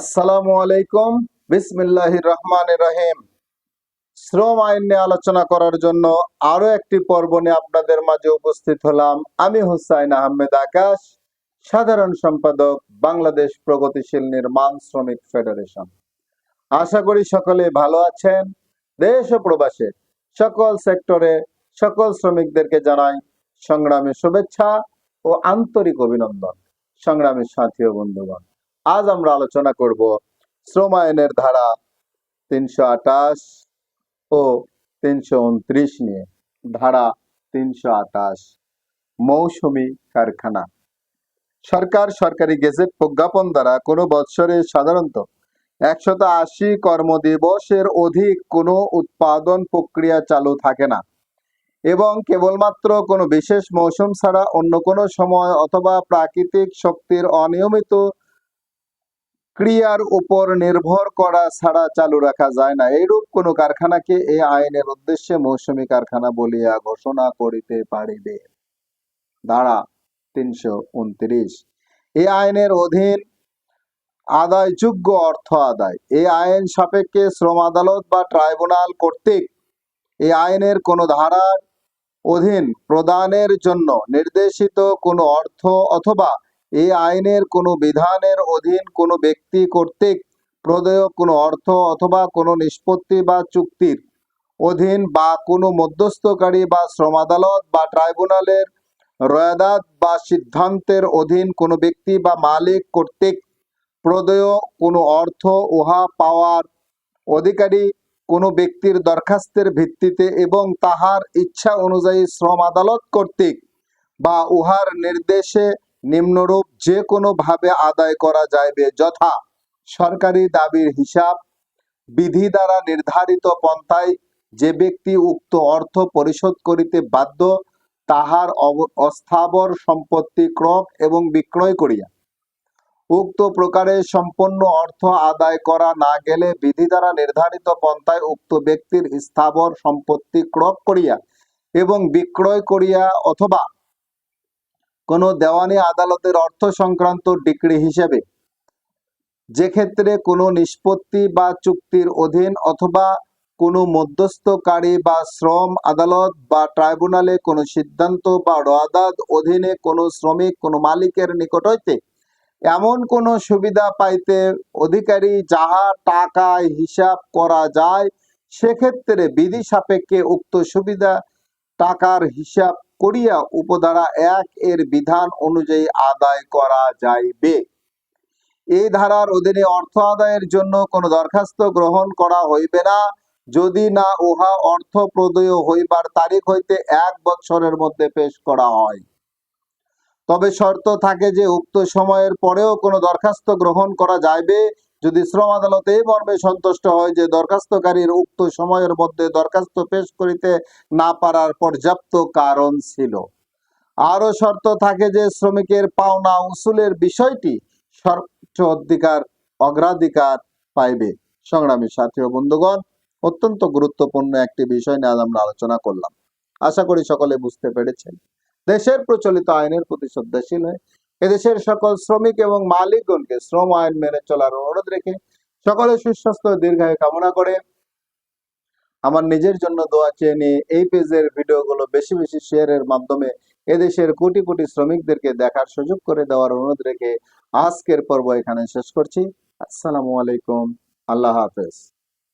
আসসালামু আলাইকুম। বিসমিল্লাহির রহমানির রহিম। শ্রম আইন নিয়ে আলোচনা করার জন্য আরো একটি পর্ব নিয়ে আপনাদের মাঝে উপস্থিত হলাম। আমি হুসাইন আহমেদ আকাশ, সাধারণ সম্পাদক, বাংলাদেশ প্রগতিশীল নির্মাণ শ্রমিক ফেডারেশন। আশা করি সকলে ভালো আছেন। দেশ ও প্রবাসে সকল সেক্টরে সকল শ্রমিকদেরকে জানাই সংগ্রামী শুভেচ্ছা ও আন্তরিক অভিনন্দন। সংগ্রামী সাথী ও বন্ধুগণ, আজ আমরা আলোচনা করব শ্রম আইনের ধারা ৩২৮ ও ৩২৯ নিয়ে। ধারা ৩২৮, মৌসুমী কারখানা। সরকার সরকারি গেজেট প্রজ্ঞাপন দ্বারা কোনো বৎসরে সাধারণত ১৮০ কর্মদিবসের অধিক কোনো উৎপাদন প্রক্রিয়া চালু থাকে না এবং কেবলমাত্র কোনো বিশেষ মৌসুম ছাড়া অন্য কোনো সময় অথবা প্রাকৃতিক শক্তির অনিয়মিত ক্রিয়ার উপর নির্ভর করা ছাড়া চালু রাখা যায় না। এইরূপ কোনো কারখানাকে এই আইনের উদ্দেশ্যে মৌসুমী কারখানা বলিয়া ঘোষণা করিতে পারিবে। ধারা ৩২৯। এই আইনের অধীন আদায়যোগ্য অর্থ আদায়। এই আইন সাপেক্ষে শ্রম আদালত বা ট্রাইব্যুনাল কর্তৃক এই আইনের কোনো ধারার অধীন প্রদানের জন্য নির্দেশিত কোনো অর্থ অথবা এই আইনের কোনো বিধানের অধীন কোনো ব্যক্তি কর্তৃক প্রদেয় কোনো অর্থ অথবা কোনো নিষ্পত্তি বা চুক্তির অধীন বা কোনো মধ্যস্থকারী বা শ্রম আদালত বা ট্রাইব্যুনালের রোয়েদাদ বা সিদ্ধান্তের অধীন কোনো ব্যক্তি বা মালিক কর্তৃক প্রদেয় কোনো অর্থ উহা পাওয়ার অধিকারী কোনো ব্যক্তির দরখাস্তের ভিত্তিতে এবং তাহার ইচ্ছা অনুযায়ী শ্রম আদালত কর্তৃক বা উহার নির্দেশে নিম্নরূপ যে কোনো ভাবে আদায় করা যাইবে, যথা সরকারি দাবির হিসাব বিধি দ্বারা নির্ধারিত পন্থায় যে ব্যক্তি উক্ত অর্থ পরিশোধ করিতে বাধ্য তাহার অস্থাবর সম্পত্তি ক্রয় এবং বিক্রয় করিয়া উক্ত প্রকারে সম্পন্ন অর্থ আদায় করা না গেলে বিধি দ্বারা নির্ধারিত পন্থায় উক্ত ব্যক্তির স্থাবর সম্পত্তি ক্রয় করিয়া এবং বিক্রয় করিয়া অথবা কোনো দেওয়ানি আদালতের অর্থ সংক্রান্ত ডিক্রি হিসেবে যে ক্ষেত্রে কোনো নিষ্পত্তি বা চুক্তির অধীন অথবা কোনো মধ্যস্থকারী বা শ্রম আদালত বা ট্রাইব্যুনালে কোনো সিদ্ধান্ত বা রোয়েদাদ অধীনে কোনো শ্রমিক কোনো মালিকের নিকট হইতে এমন কোনো সুবিধা পাইতে অধিকারী যাহা টাকায় হিসাব করা যায়, সেক্ষেত্রে বিধি সাপেক্ষে উক্ত সুবিধা টাকার হিসাব করিয়া উপধারা ১ এর বিধান অনুযায়ী আদায় করা যাইবে। এই ধারার অধীনে অর্থ আদায়ের জন্য কোনো দরখাস্ত গ্রহণ করা হইবে না, যদি না উহা অর্থ প্রদেয় হইবার তারিখ হইতে ১ বৎসরের মধ্যে পেশ করা হয়। তবে শর্ত থাকে যে উক্ত সময়ের পরেও কোনো দরখাস্ত গ্রহণ করা যাইবে যদি শ্রম আদালত এই মর্মে সন্তুষ্ট হয় যে দরখাস্তকারীর উক্ত সময়ের মধ্যে দরখাস্ত পেশ করিতে না পারার পর্যাপ্ত কারণ ছিল। আরও শর্ত থাকে যে শ্রমিকের পাওনা উসুলের বিষয়টি সর্বোচ্চ অগ্রাধিকার পাইবে। সংগ্রামী সাথী ও বন্ধুগণ, অত্যন্ত গুরুত্বপূর্ণ একটি বিষয় নিয়ে আজ আমরা আলোচনা করলাম। আশা করি সকলে বুঝতে পেরেছেন। দেশের প্রচলিত আইনের প্রতি শ্রদ্ধাশীল হয়ে এদেশের সকল শ্রমিক এবং মালিকগণকে শ্রম আইন মেনে চলার অনুরোধ রেখে সকলের সুস্বাস্থ্য দীর্ঘায়ু কামনা করে আমার নিজের জন্য দোয়া চেয়ে নিয়ে এই পেজের ভিডিওগুলো বেশি বেশি শেয়ারের মাধ্যমে এদেশের কোটি কোটি শ্রমিকদেরকে দেখার সুযোগ করে দেওয়ার অনুরোধ রেখে আজকের পর্ব এখানে শেষ করছি। আসসালামু আলাইকুম। আল্লাহ হাফেজ।